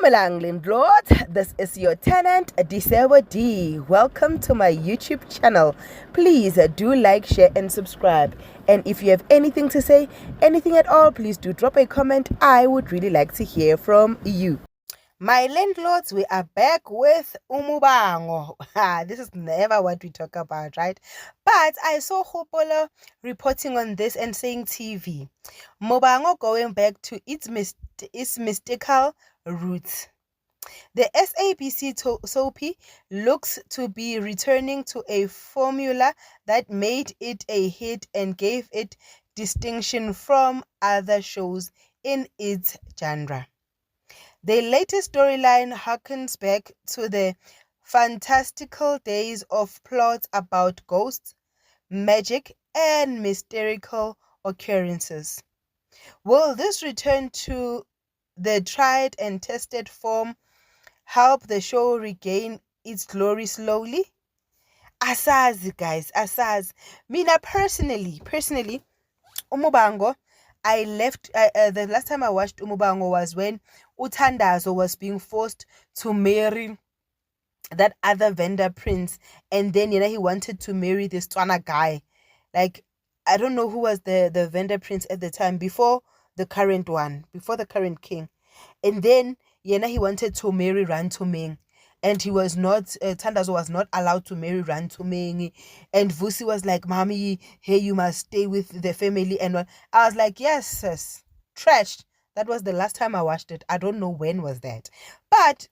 Dumelang landlord, this is your tenant Disebo D. Welcome to my YouTube channel. Please do like, share and subscribe. And if you have anything to say, anything at all, please do drop a comment. I would really like to hear from you. My landlords, we are back with Umubango. This is never what we talk about, right? But I saw Hopolo reporting on this and saying TV. Mubango going back to its mystical roots. The SABC soapy looks to be returning to a formula that made it a hit and gave it distinction from other shows in its genre. The latest storyline harkens back to the fantastical days of plots about ghosts, magic, and mystical occurrences. Will this return to the tried and tested form help the show regain its glory slowly? Asazi, guys, asazi. Mina personally, Umubango, I left. The last time I watched Umubango was when Uthandazo was being forced to marry that other vendor prince, and then he wanted to marry this Tswana guy. Like, I don't know who was the vendor prince at the time before the current one, before the current king, and then he wanted to marry Rantumeng. And he was not, Tandazo was not allowed to marry Rantumeng. And Vusi was like, Mommy, hey, you must stay with the family. And I was like, yes, sis, trashed. That was the last time I watched it. I don't know when was that. But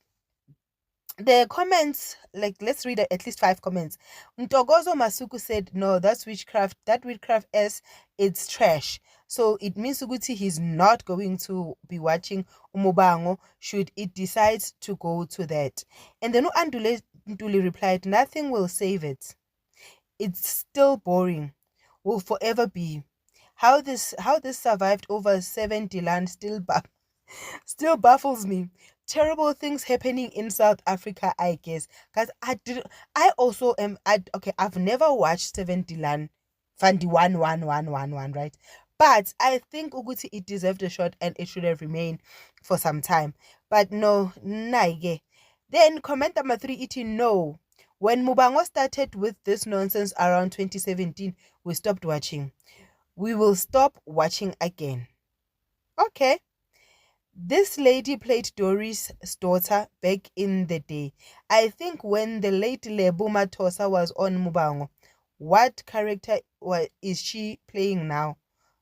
the comments, like, let's read at least 5 comments. Ntogozo Masuku said, no, that's witchcraft. That witchcraft it's trash. So it means Uguti he's not going to be watching Umubango should it decide to go to that. And then Andule Ntuli replied, nothing will save it. It's still boring. Will forever be. How this survived over 70 land still baffles me. Terrible things happening in South Africa, I guess. Because I've never watched 70 land Fandi 11111, right? But I think Uguti it deserved a shot and it should have remained for some time. But no, naige. Then comment number 3 eating no. When Mubango started with this nonsense around 2017, we stopped watching. We will stop watching again. Okay. This lady played Doris' daughter back in the day. I think when the late Lebo Mathosa was on Mubango. What character is she playing now?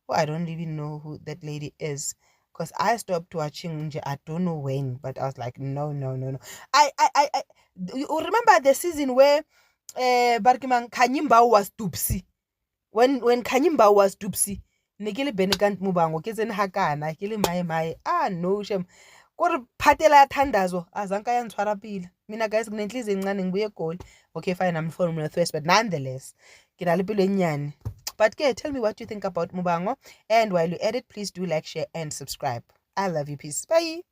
Oh, I don't even know who that lady is. Because I stopped watching, I don't know when, but I was like, no. You remember the season where Barkiman Kanyimba was Dupsi? When Kanyimba was Dupsi, Nikili Benikant Mubango, Kizen Hakana, Kili Mai, no shem. Kore phatela thandazo azanka yantshwarapila mina guys kunenhliziyo encane ngibuye egoli. Okay fine, I'm Formula First, but nonetheless nginalipilo enyane. But tell me what you think about Mubango, and while you edit, please do like, share and subscribe. I love you. Peace. Bye.